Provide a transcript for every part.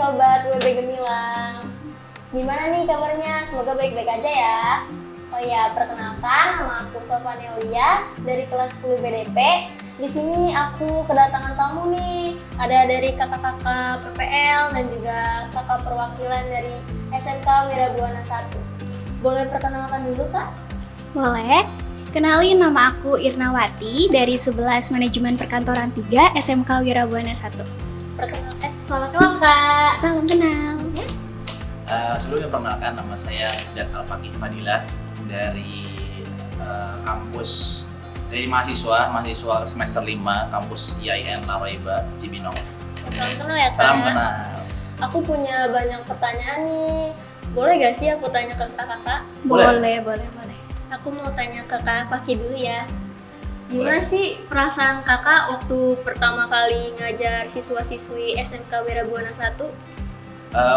Sobat WB Gemilang. Gimana nih kabarnya? Semoga baik-baik aja ya. Oh ya, perkenalkan nama aku Sofania Aulia dari kelas 10 BDP. Di sini aku kedatangan tamu nih. Ada dari kakak-kakak PPL dan juga kakak perwakilan dari SMK Wirabuana 1. Boleh perkenalkan dulu, Kak? Boleh. Kenalin, nama aku Irnawati dari 11 Manajemen Perkantoran 3 SMK Wirabuana 1. Selamat malam, Kak. Salam kenal. Sebelumnya perkenalkan, nama saya Didat Al-Fakih Fadilah dari kampus dari mahasiswa semester 5 kampus IAIN Laraiba Cibinong. Salam kenal ya, Kak. Salam kenal. Aku punya banyak pertanyaan nih. Boleh gak sih aku tanya ke kakak-kakak? Boleh. Boleh. Aku mau tanya ke Kak Fakih dulu ya. Gimana Boleh. sih perasaan kakak waktu pertama kali ngajar siswa-siswi SMK Wirabuana 1?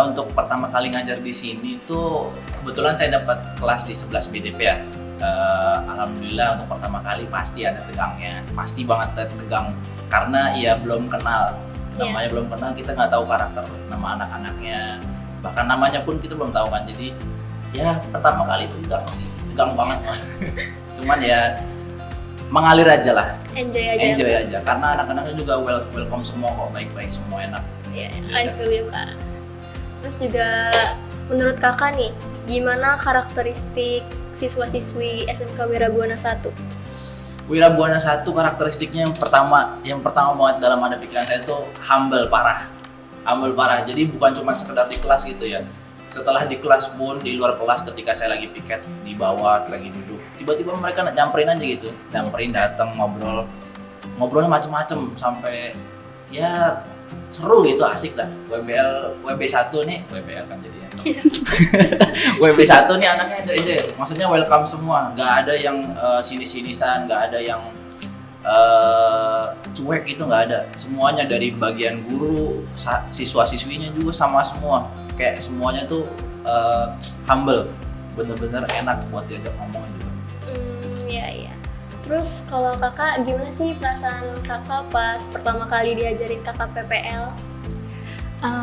Untuk pertama kali ngajar di sini tuh kebetulan saya dapat kelas di 11 BDP ya. Alhamdulillah untuk pertama kali pasti ada tegangnya, pasti banget tegang karena ya belum kenal, namanya belum kenal, kita nggak tahu karakter nama anak-anaknya, bahkan namanya pun kita belum tahu kan. Jadi ya pertama kali tegang sih, tegang banget. Cuman ya mengalir aja lah, Enjoy aja karena anak-anaknya juga welcome semua kok, baik-baik semua, enak. Ya, I feel you, Kak. Terus juga menurut kakak nih, gimana karakteristik siswa-siswi SMK Wirabuana 1? Wirabuana 1 karakteristiknya yang pertama banget dalam ada pikiran saya tuh humble parah. Jadi bukan cuma sekedar di kelas gitu ya. Setelah di kelas pun, di luar kelas ketika saya lagi piket di bawah, lagi duduk, tiba-tiba mereka nyamperin aja gitu. Nyamperin, datang, ngobrolnya macem-macem sampai ya seru gitu, asik dah. WB1 nih, WBL kan jadinya. WB1 nih anaknya aja, maksudnya welcome semua, nggak ada yang sinis-sinisan, nggak ada yang cuek, itu nggak ada. Semuanya dari bagian guru, siswa-siswinya juga sama semua, kayak semuanya tuh humble, bener-bener enak buat diajak ngomongnya juga. Iya. Terus kalau kakak, gimana sih perasaan kakak pas pertama kali diajarin kakak PPL?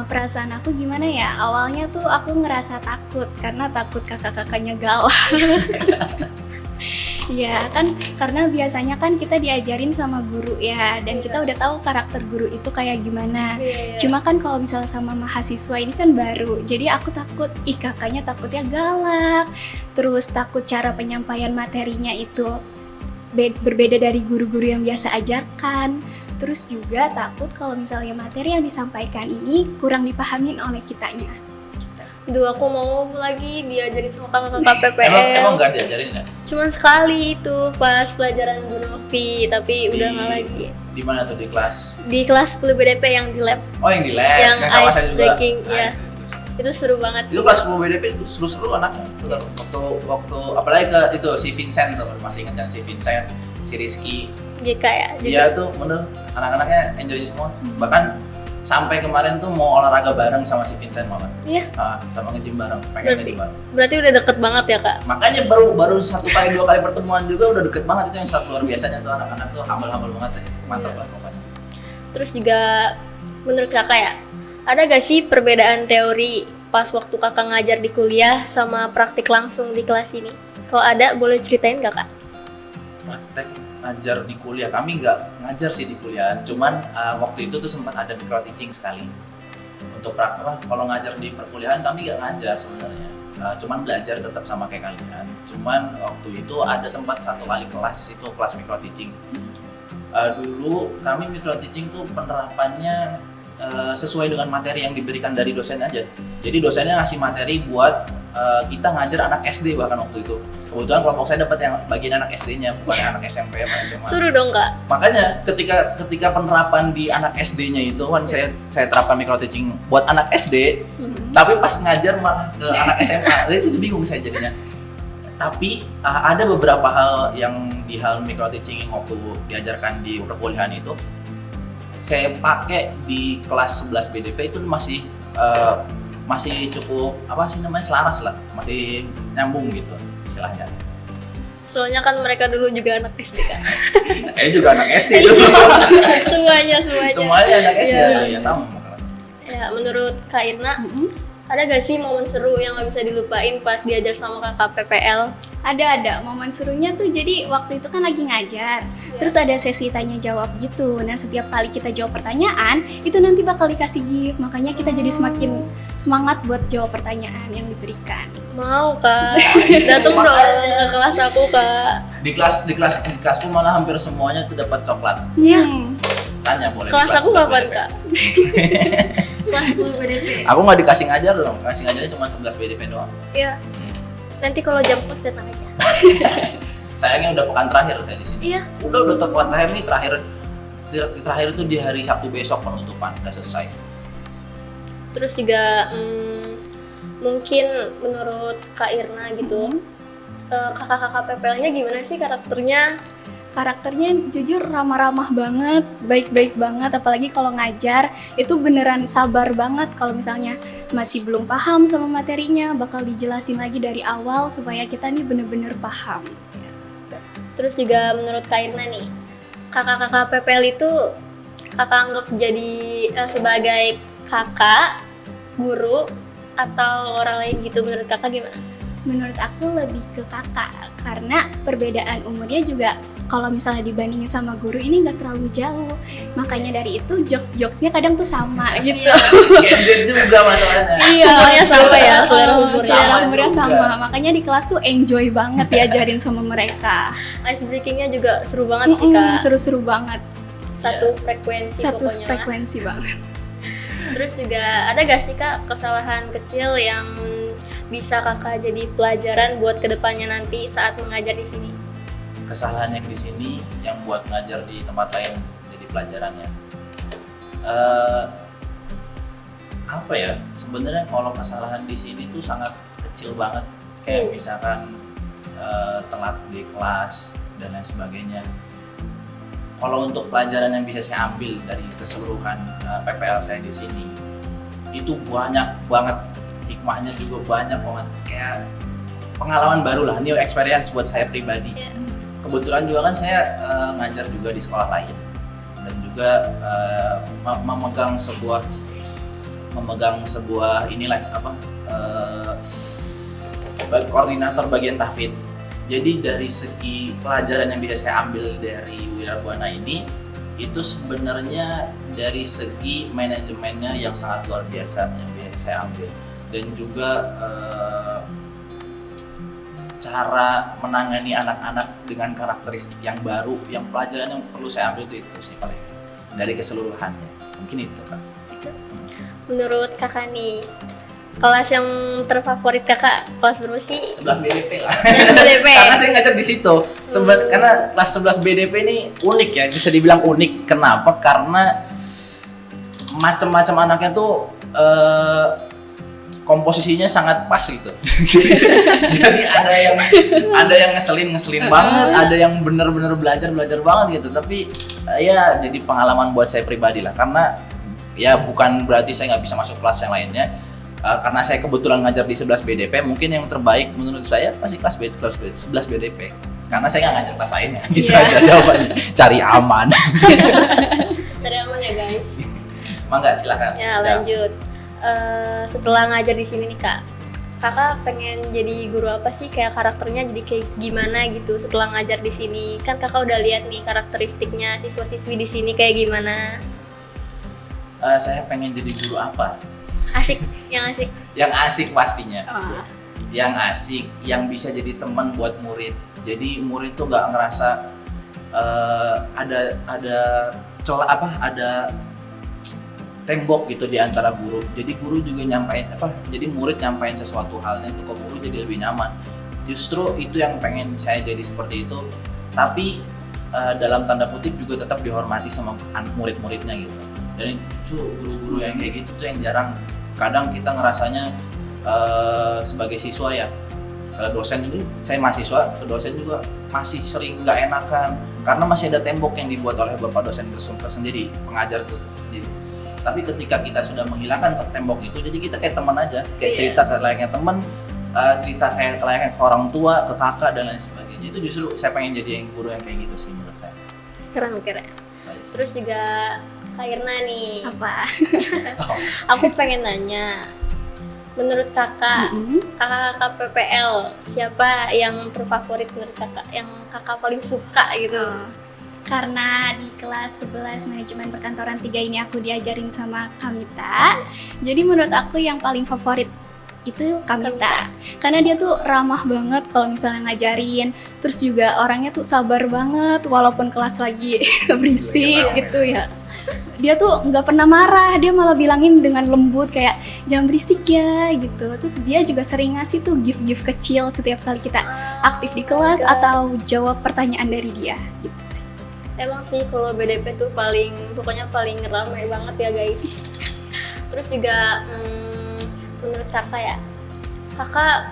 Perasaan aku gimana ya? Awalnya tuh aku ngerasa takut karena takut kakak-kakaknya galak. Ya kan, karena biasanya kan kita diajarin sama guru ya, dan kita udah tahu karakter guru itu kayak gimana. Cuma kan kalau misalnya sama mahasiswa ini kan baru, jadi aku takut, kakaknya takutnya galak, terus takut cara penyampaian materinya itu berbeda dari guru-guru yang biasa ajarkan. Terus juga takut kalau misalnya materi yang disampaikan ini kurang dipahamin oleh kitanya. Duh, aku mau lagi diajarin sama kakak-kakak PPL. Emang nggak diajarin ya? Cuman sekali itu pas pelajaran Bu Novi, tapi udah nggak lagi. Di mana tuh, di kelas? Di kelas 10 BDP yang di lab. Oh, yang di lab, Yang sama ice saya juga. breaking, ya. Itu seru banget. Itu kelas 10 BDP itu seru-seru anaknya. Waktu apalagi ke itu si Vincent tuh, masih ingat kan si Vincent, si Rizky. JK ya. Dia tuh bener, anak-anaknya enjoy semua. Bahkan sampai kemarin tuh mau olahraga bareng sama si Vincent malah. Iya. Sama nge-gym bareng, pengen nge-gym bareng. Berarti udah deket banget ya, Kak? Makanya baru 1 kali 2 kali pertemuan juga udah deket banget. Itu yang satu luar biasanya tuh, anak-anak tuh humble banget ya. Mantap banget pokoknya. Terus juga menurut kakak ya, ada gak sih perbedaan teori pas waktu kakak ngajar di kuliah sama praktik langsung di kelas ini? Kalau ada, boleh ceritain gak, Kak? Praktek ngajar di kuliah, kami nggak ngajar sih di kuliah, cuman waktu itu tuh sempat ada micro teaching sekali. Untuk kalau ngajar di perkuliahan kami nggak ngajar sebenarnya, cuman belajar tetap sama kayak kalian. Cuman waktu itu ada sempat 1 kali kelas, itu kelas micro teaching. Dulu kami micro teaching tuh penerapannya sesuai dengan materi yang diberikan dari dosen aja. Jadi dosennya ngasih materi buat kita ngajar anak SD bahkan waktu itu. Kebetulan kelompok saya dapat yang bagian anak SD-nya, bukan yang anak SMP atau SMA. Suruh dong, Kak. Makanya ketika penerapan di anak SD-nya itu kan saya terapkan micro teaching buat anak SD, tapi pas ngajar malah ke anak SMA. Itu bingung saya jadinya. Tapi ada beberapa hal yang di hal micro teaching yang waktu diajarkan di perkuliahan itu saya pakai di kelas 11 BDP itu masih cukup selaras lah, masih nyambung gitu istilahnya. Soalnya kan mereka dulu juga anak SD, kan? Saya juga anak SD juga. Semuanya. Semuanya anak SD, ya sama. Ya, menurut Kak Irna, ada gak sih momen seru yang gak bisa dilupain pas diajar sama kakak PPL? Ada momen serunya tuh, jadi waktu itu kan lagi ngajar, terus ada sesi tanya jawab gitu. Nah setiap kali kita jawab pertanyaan itu nanti bakal dikasih gift, makanya kita jadi semakin semangat buat jawab pertanyaan yang diberikan. Mau Kak, datang dong ke kelas aku Kak. Di kelasku malah hampir semuanya tuh dapat coklat. Iya. Tanya boleh. Kelas di aku 11 kapan BDP. Kak? Kelas 10 BDP. Aku nggak dikasih ngajar dong, kasih ngajarnya cuma 11 BDP doang. Iya. Nanti kalau jam kos datang aja. Sayangnya udah pekan terakhir kayak di sini. Iya. Udah pekan terakhir nih, terakhir itu di hari Sabtu besok penutupan udah selesai. Terus juga mungkin menurut Kak Irna gitu, kakak-kakak PPL-nya gimana sih karakternya? Karakternya jujur ramah-ramah banget, baik-baik banget, apalagi kalau ngajar itu beneran sabar banget. Kalau misalnya masih belum paham sama materinya, bakal dijelasin lagi dari awal supaya kita nih bener-bener paham. Terus juga menurut Kak Irna nih, kakak-kakak PPL itu kakak anggap jadi sebagai kakak, guru, atau orang lain gitu, menurut kakak gimana? Menurut aku lebih ke kakak, karena perbedaan umurnya juga kalau misalnya dibandingin sama guru ini nggak terlalu jauh. Makanya dari itu jokes-jokesnya kadang tuh sama gitu. Gen Z juga masalahnya. Iya, Umurnya sama ya, selera umurnya. Selera umurnya Sama sama. juga. Makanya di kelas tuh enjoy banget diajarin sama mereka. Ice breaking-nya juga seru banget sih Kak. Seru-seru banget. Satu frekuensi Satu pokoknya. frekuensi banget. Terus juga ada gak sih Kak kesalahan kecil yang bisa Kakak jadi pelajaran buat kedepannya nanti saat mengajar di sini? Kesalahan yang di sini yang buat ngajar di tempat lain jadi pelajarannya. Apa ya? Sebenarnya kalau kesalahan di sini tuh sangat kecil banget. Kayak misalkan telat di kelas dan lain sebagainya. Kalau untuk pelajaran yang bisa saya ambil dari keseluruhan PPL saya di sini, itu banyak banget, hikmahnya juga banyak banget, kayak pengalaman baru lah, new experience buat saya pribadi. Kebetulan juga kan saya ngajar juga di sekolah lain dan juga memegang sebuah inilah koordinator bagian tahfidz. Jadi dari segi pelajaran yang bisa saya ambil dari Wirabuana ini, itu sebenarnya dari segi manajemennya yang sangat luar biasa yang bisa saya ambil, dan juga cara menangani anak-anak dengan karakteristik yang baru, yang pelajaran yang perlu saya ambil itu sih paling dari keseluruhannya. Mungkin itu kan. Menurut Kakak nih, kelas yang terfavorit Kakak kelas berapa sih? 11 BDP lah. 11 BDP. Karena saya ngajar di situ. Karena kelas 11 BDP ini unik ya, bisa dibilang unik. Kenapa? Karena macam-macam anaknya tuh komposisinya sangat pas gitu. Jadi ada yang ngeselin banget, ada yang bener-bener belajar banget gitu. Tapi ya jadi pengalaman buat saya pribadi lah. Karena ya bukan berarti saya nggak bisa masuk kelas yang lainnya. Karena saya kebetulan ngajar di 11 BDP, mungkin yang terbaik menurut saya pasti kelas 11 BDP. Karena saya nggak ngajar kelas lainnya, gitu aja jawabannya. Cari aman. Cari aman ya guys. Mangga silakan. Ya lanjut. Setelah ngajar di sini nih Kak, Kakak pengen jadi guru apa sih? Kayak karakternya jadi kayak gimana gitu setelah ngajar di sini? Kan Kakak udah lihat nih karakteristiknya siswa-siswi di sini kayak gimana? Saya pengen jadi guru apa? Asik, yang asik. Yang asik pastinya. Wah. Yang asik, yang bisa jadi teman buat murid. Jadi murid tuh nggak ngerasa ada tembok gitu di antara guru. Jadi guru juga jadi murid nyampain sesuatu halnya itu ke guru jadi lebih nyaman. Justru itu yang pengen saya jadi seperti itu. Tapi dalam tanda kutip juga tetap dihormati sama murid-muridnya gitu. Dan itu guru-guru yang kayak gitu tuh yang jarang. Kadang kita ngerasanya sebagai siswa ya, dosen itu saya mahasiswa, ke dosen juga masih sering nggak enakan karena masih ada tembok yang dibuat oleh bapak dosen tersendiri, pengajar itu sendiri. Tapi ketika kita sudah menghilangkan tembok itu, jadi kita kayak teman aja, kayak cerita ke layaknya teman, cerita kayak layaknya ke orang tua, ke kakak dan lain sebagainya. Itu justru saya pengen jadi yang guru yang kayak gitu sih menurut saya. Keren. guys. Terus juga Kak Irna nih, Apa? Oh, aku pengen nanya, menurut kakak, kakak PPL siapa yang terfavorit menurut kakak, yang kakak paling suka gitu? Karena di kelas 11 manajemen perkantoran 3 ini aku diajarin sama Kamita. Jadi menurut aku yang paling favorit itu Kamita. Karena dia tuh ramah banget kalau misalnya ngajarin. Terus juga orangnya tuh sabar banget walaupun kelas lagi berisik gitu ya. Dia tuh nggak pernah marah, dia malah bilangin dengan lembut kayak jangan berisik ya gitu. Terus dia juga sering ngasih tuh gift-gift kecil setiap kali kita aktif di kelas atau jawab pertanyaan dari dia gitu sih. Emang sih kalau BDP tuh pokoknya paling ramai banget ya guys. Terus juga menurut kakak ya, kakak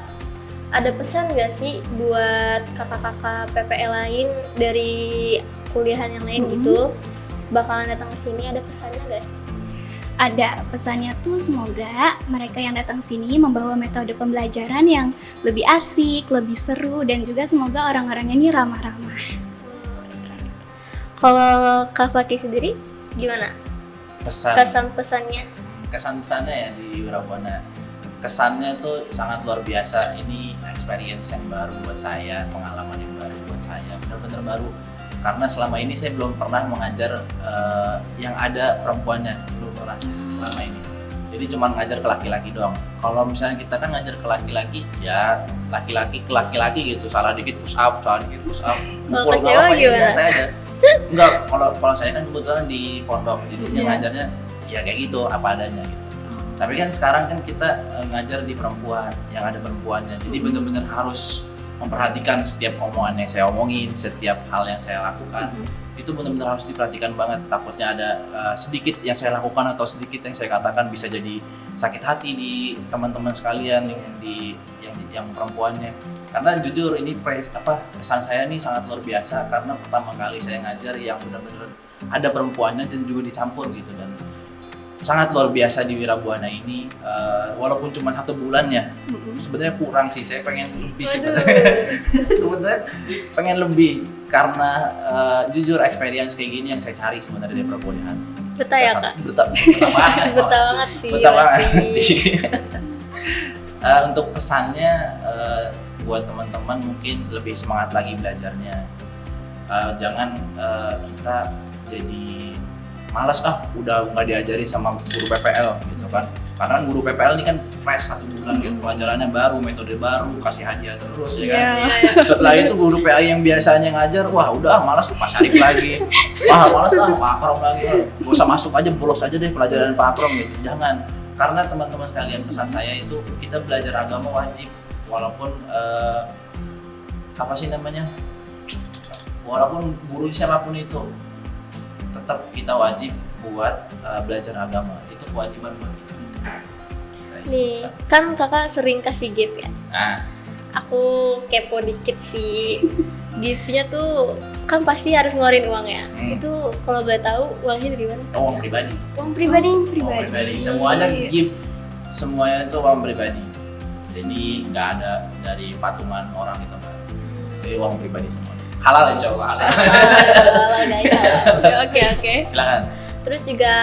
ada pesan gak sih buat kakak-kakak PPL lain dari kuliahan yang lain gitu, bakalan datang ke sini, ada pesannya gak sih? Ada pesannya tuh, semoga mereka yang datang sini membawa metode pembelajaran yang lebih asik, lebih seru, dan juga semoga orang-orangnya ini ramah-ramah. Kalau Kak Fatih sendiri gimana? pesan Kesan-pesannya? kesan-pesannya ya di Wirabuana, kesannya tuh sangat luar biasa. Ini experience yang baru buat saya, pengalaman yang baru buat saya, benar-benar baru. Karena selama ini saya belum pernah mengajar yang ada perempuannya, belum pernah selama ini. Jadi cuma ngajar ke laki-laki doang. Kalau misalnya kita kan ngajar ke laki-laki, ya laki-laki ke laki-laki gitu, salah dikit push up, Kalau mukul ke cewek gimana? santai aja. Enggak, kalau saya kan kebetulan di pondok, jadinya ngajarnya ya kayak gitu, apa adanya gitu. Tapi kan sekarang kan kita ngajar di perempuan, yang ada perempuannya. Jadi benar-benar harus memperhatikan setiap omongan yang saya omongin, setiap hal yang saya lakukan. Itu benar-benar harus diperhatikan banget. Takutnya ada sedikit yang saya lakukan atau sedikit yang saya katakan bisa jadi sakit hati di teman-teman sekalian yang perempuannya. Karena jujur ini kesan saya ini sangat luar biasa, karena pertama kali saya ngajar yang benar-benar ada perempuannya dan juga dicampur gitu, dan sangat luar biasa di Wirabuana ini. Walaupun cuma 1 bulan ya, sebenarnya kurang sih, saya pengen lebih sebenarnya pengen lebih, karena jujur experience kayak gini yang saya cari sebenarnya di perkuliahan. Betah ya Kak? Betah banget. Betah banget sih. Betah banget pasti. pasti. Untuk pesannya buat teman-teman mungkin lebih semangat lagi belajarnya. Jangan kita jadi malas, udah nggak diajarin sama guru PPL gitu kan. Karena guru PPL ini kan fresh 1 bulan gitu, pelajarannya baru, metode baru, kasih hadiah terus ya kan. Setelah itu guru PA yang biasanya ngajar, wah udah malas Pak Syarif lagi, malas Pak Akrom lagi, gak usah masuk aja, bolos aja deh pelajaran Pak Akrom gitu. Jangan, karena teman-teman sekalian, pesan saya itu kita belajar agama wajib, walaupun walaupun guru siapapun itu, tetap kita wajib buat belajar agama, itu kewajiban buat kita. Nih, kan kakak sering kasih gift ya? Nah, Aku kepo dikit sih. Gift-nya tuh kan pasti harus ngeluarin uang ya. Itu kalau boleh tahu uangnya dari mana? uang pribadi. Uang pribadi? Uang pribadi. Semuanya gift, semuanya itu uang pribadi. Jadi nggak ada dari patungan orang gitu, Mbak. Dari uang pribadi semua. Halal insya Allah. Halal. Oke. Silakan. Terus juga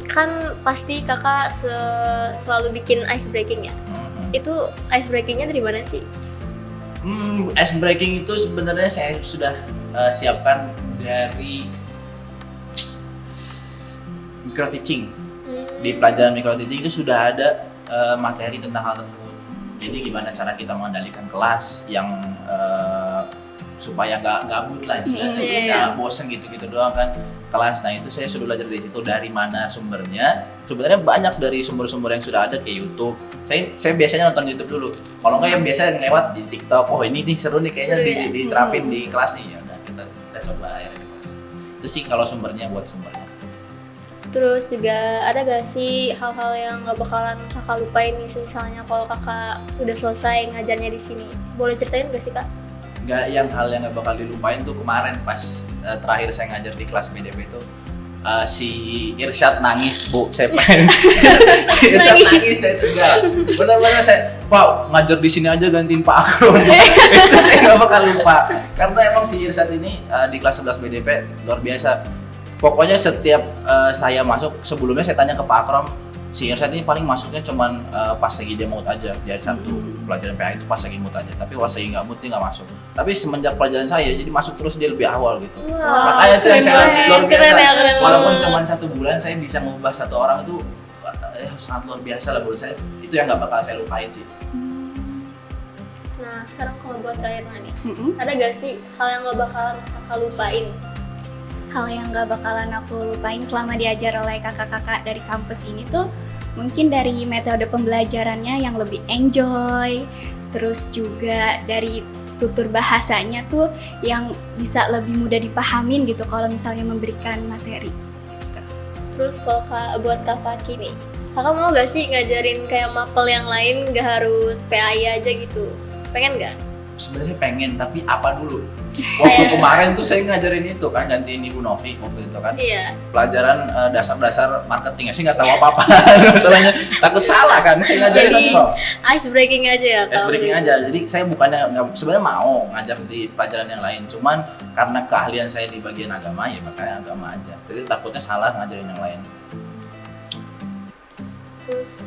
kan pasti kakak selalu bikin ice breaking ya. Itu ice breakingnya dari mana sih? Ice breaking itu sebenarnya saya sudah siapkan dari micro teaching. Di pelajaran micro teaching itu sudah ada materi tentang hal tersebut. Jadi gimana cara kita mengendalikan kelas yang supaya nggak gabut lah istilahnya, nggak bosen gitu-gitu doang kan kelas. Nah itu saya sudah belajar dari situ. Dari mana sumbernya? Sebenarnya banyak dari sumber-sumber yang sudah ada kayak YouTube. Saya biasanya nonton YouTube dulu. Kalau nggak yang biasa lewat di TikTok. Oh ini nih seru nih kayaknya diterapin di kelas nih. Ya udah kita coba akhirnya di kelas. Itu sih kalau sumbernya, buat sumbernya. Terus juga ada gak sih hal-hal yang gak bakalan kakak lupain nih, misalnya kalau kakak udah selesai ngajarnya di sini? Boleh ceritain gak sih Kak? Hal yang gak bakal dilupain tuh kemarin pas terakhir saya ngajar di kelas BDP itu, si Irsyad nangis, Bu. Saya pengen si Irsyad nangis, saya tegal. Benar-benar saya, Pak, ngajar di sini aja gantiin Pak Akrom. Itu saya gak bakal lupa. Karena emang si Irsyad ini di kelas 11 BDP luar biasa. Pokoknya setiap saya masuk, sebelumnya saya tanya ke Pak Akram, si Irsyad ini paling masuknya cuman pas lagi dia mood aja, dari satu pelajaran PA itu pas lagi mood aja, tapi pas lagi nggak mood dia nggak masuk. Tapi semenjak pelajaran saya jadi masuk terus dia lebih awal gitu. Makanya itu yang saya lihat luar biasa. Keren. Walaupun cuma 1 bulan saya bisa mengubah satu orang itu sangat luar biasa lah menurut saya. Itu yang nggak bakal saya lupain sih. Nah, sekarang kalau buat Kak Irna nih, ada gak sih hal yang gak bakalan kakak lupain? Hal yang gak bakalan aku lupain selama diajar oleh kakak-kakak dari kampus ini tuh mungkin dari metode pembelajarannya yang lebih enjoy, terus juga dari tutur bahasanya tuh yang bisa lebih mudah dipahamin gitu kalau misalnya memberikan materi. Terus kalau buat Kak Faki nih, kakak mau gak sih ngajarin kayak mapel yang lain, gak harus PAI aja gitu? Pengen gak? Sebenarnya pengen, tapi apa dulu? Waktu kemarin tuh saya ngajarin itu kan, gantiin Ibu Novi waktu itu kan. Iya. Pelajaran dasar-dasar marketing, saya nggak tahu apa-apa. Masalahnya takut salah kan, saya ngajarin Jadi apa? ice breaking aja ya? Ice breaking aja, jadi saya bukannya sebenarnya mau ngajar di pelajaran yang lain, cuman karena keahlian saya di bagian agama ya makanya agama aja. Jadi takutnya salah ngajarin yang lain. Terus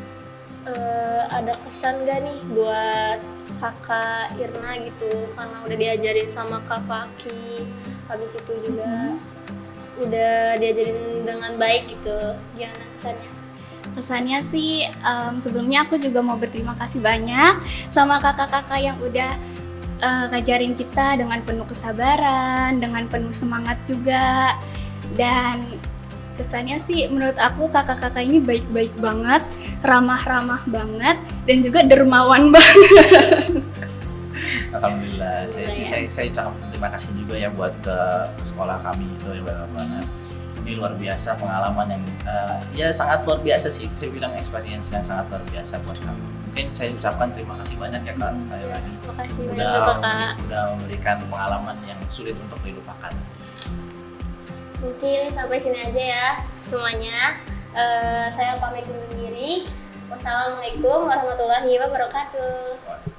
ada pesan gak nih buat kakak Irna gitu, karena udah diajarin sama Kak Faki, habis itu juga udah diajarin dengan baik gitu, gimana pesannya? Pesannya sih sebelumnya aku juga mau berterima kasih banyak sama kakak-kakak yang udah ngajarin kita dengan penuh kesabaran, dengan penuh semangat juga. Dan kesannya sih menurut aku kakak-kakak ini baik-baik banget, ramah-ramah banget, dan juga dermawan banget. Alhamdulillah, saya ucapkan terima kasih juga ya buat ke sekolah kami itu ya banget. Ini luar biasa pengalaman yang ya sangat luar biasa sih. Saya bilang experience yang sangat luar biasa buat kami. Mungkin saya ucapkan terima kasih banyak ya Kak sekali lagi. Terima kasih banyak Kak. Udah memberikan pengalaman yang sulit untuk dilupakan. Mungkin sampai sini aja ya semuanya. Saya pamit undur diri. Wassalamualaikum warahmatullahi wabarakatuh.